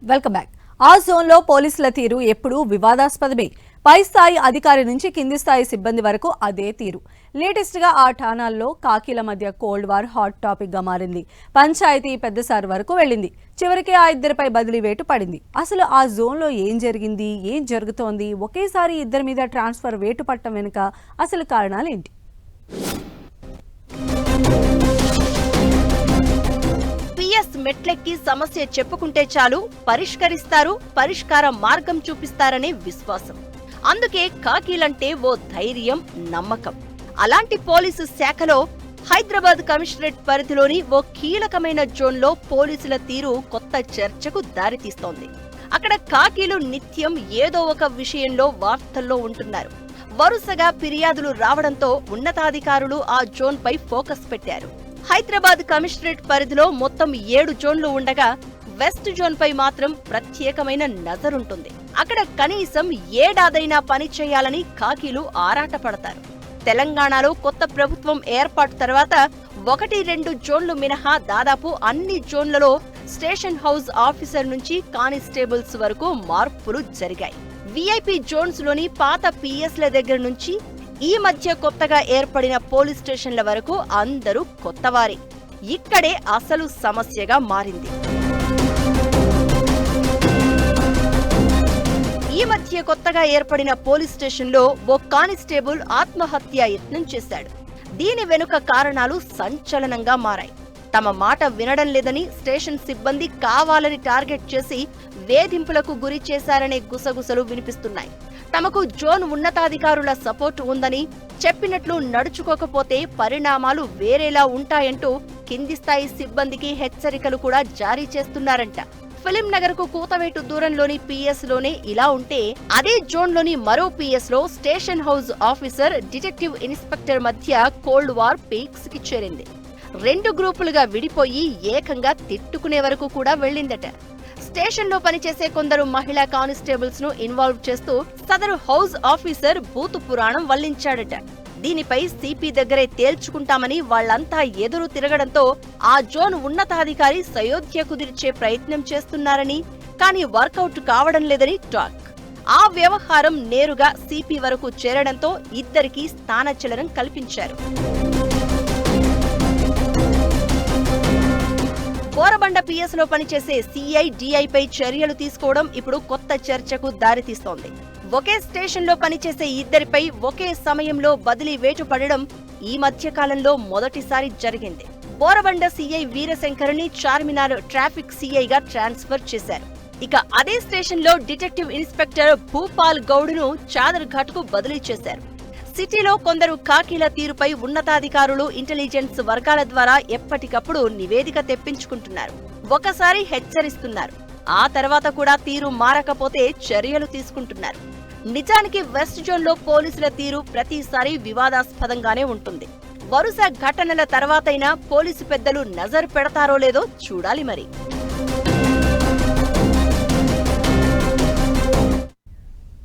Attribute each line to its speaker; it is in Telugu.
Speaker 1: Welcome back. ఆ జోన్లో పోలీసుల తీరు ఎప్పుడూ వివాదాస్పదమే. పై స్థాయి అధికారి నుంచి కింది స్థాయి సిబ్బంది వరకు అదే తీరు. లేటెస్ట్ గా ఆ ఠాణాల్లో కాకీల మధ్య కోల్డ్ వార్ హాట్ టాపిక్ గా మారింది. పంచాయతీ పెద్దసారి వరకు వెళ్ళింది. చివరికి ఆ ఇద్దరిపై బదిలీ వేటు పడింది. అసలు ఆ జోన్లో ఏం జరిగింది, ఏం జరుగుతోంది, ఒకేసారి ఇద్దరి మీద ట్రాన్స్ఫర్ వేటు పట్టడం వెనుక అసలు కారణాలేంటి?
Speaker 2: మెట్లెక్కి సమస్య చెప్పుకుంటే చాలు, పరిష్కరిస్తారు, పరిష్కార మార్గం చూపిస్తారనే విశ్వాసం. అందుకే కాకీలంటే ఓ ధైర్యం, నమ్మకం. అలాంటి పోలీసు శాఖలో హైదరాబాద్ కమిషనరేట్ పరిధిలోని ఓ కీలకమైన జోన్లో పోలీసుల తీరు కొత్త చర్చకు దారితీస్తోంది. అక్కడ కాకీలు నిత్యం ఏదో ఒక విషయంలో వార్తల్లో ఉంటున్నారు. వరుసగా ఫిర్యాదులు రావడంతో ఉన్నతాధికారులు ఆ జోన్పై ఫోకస్ పెట్టారు. హైదరాబాద్ కమిషనరేట్ పరిధిలో మొత్తం 7 జోన్లు ఉండగా వెస్ట్ జోన్ పై మాత్రం ప్రత్యేకమైన నజరుంటుంది. అక్కడ కనీసం ఏడాదైనా పని చేయాలని కాకీలు ఆరాటపడతారు. తెలంగాణలో కొత్త ప్రభుత్వం ఏర్పాటు తర్వాత 1-2 జోన్లు మినహా దాదాపు అన్ని జోన్లలో స్టేషన్ హౌస్ ఆఫీసర్ నుంచి కానిస్టేబుల్స్ వరకు మార్పులు జరిగాయి. విఐపి జోన్స్ లోని పాత పిఎస్ల దగ్గర నుంచి ఈ మధ్య కొత్తగా ఏర్పడిన పోలీస్ స్టేషన్ల వరకు అందరూ కొత్తవారే. ఇక్కడే అసలు సమస్యగా మారింది. ఈ మధ్య కొత్తగా ఏర్పడిన పోలీస్ స్టేషన్లో ఓ కానిస్టేబుల్ ఆత్మహత్యా యత్నం చేశాడు. దీని వెనుక కారణాలు సంచలనంగా మారాయి. తమ మాట వినడం లేదని స్టేషన్ సిబ్బంది కావాలని టార్గెట్ చేసి వేధింపులకు గురి చేశారనే గుసగుసలు వినిపిస్తున్నాయి. తమకు జోన్ ఉన్నతాధికారుల సపోర్టు ఉందని, చెప్పినట్లు నడుచుకోకపోతే పరిణామాలు వేరేలా ఉంటాయంటూ కింది స్థాయి సిబ్బందికి హెచ్చరికలు కూడా జారీ చేస్తున్నారంట. ఫిలిం నగర్ కు కూతవేటు దూరంలోని పిఎస్ లోనే ఇలా ఉంటే, అదే జోన్ లోని మరో పిఎస్ లో station house officer, detective inspector మధ్య కోల్డ్ వార్ పీక్స్ కి చేరింది. 2 గ్రూపులుగా విడిపోయి ఏకంగా తిట్టుకునే వరకు కూడా వెళ్లిందట. స్టేషన్ లో పనిచేసే కొందరు మహిళా కానిస్టేబుల్స్ ను ఇన్వాల్వ్ చేస్తూ సదరు హౌస్ ఆఫీసర్ భూతు పురాణం వల్లించాడట. దీనిపై సిపి దగ్గరే తేల్చుకుంటామని వాళ్లంతా ఎదురు తిరగడంతో ఆ జోన్ ఉన్నతాధికారి సయోధ్య కుదిర్చే ప్రయత్నం చేస్తున్నారని, కానీ వర్కౌట్ కావడం లేదని టాక్. ఆ వ్యవహారం నేరుగా సిపి వరకు చేరడంతో ఇద్దరికీ స్థానచలనం కల్పించారు. బోరబండ పిఎస్ లో పనిచేసే సిఐ, డిఐపై చర్యలు తీసుకోవడం ఇప్పుడు కొత్త చర్చకు దారితీస్తోంది. ఒకే స్టేషన్ లో పనిచేసే ఇద్దరిపై ఒకే సమయంలో బదిలీ వేటు పడడం ఈ మధ్య కాలంలో మొదటిసారి జరిగింది. బోరబండ సిఐ వీరశంకర్ని చార్మినార్ ట్రాఫిక్ సిఐగా ట్రాన్స్ఫర్ చేశారు. ఇక అదే స్టేషన్ లో డిటెక్టివ్ ఇన్స్పెక్టర్ భూపాల్ గౌడ్ను చాదర్ ఘాట్ కు బదిలీ చేశారు. సిటీలో కొందరు కాకీల తీరుపై ఉన్నతాధికారులు, ఇంటెలిజెన్స్ వర్గాల ద్వారా ఎప్పటికప్పుడు నివేదిక తెప్పించుకుంటున్నారు. ఒకసారి హెచ్చరిస్తున్నారు, ఆ తర్వాత కూడా తీరు మారకపోతే చర్యలు తీసుకుంటున్నారు. నిజానికి వెస్ట్ జోన్ లో పోలీసుల తీరు ప్రతిసారి వివాదాస్పదంగానే ఉంటుంది. వరుస ఘటనల తర్వాతైనా పోలీసు పెద్దలు నజరు పెడతారో లేదో చూడాలి మరి.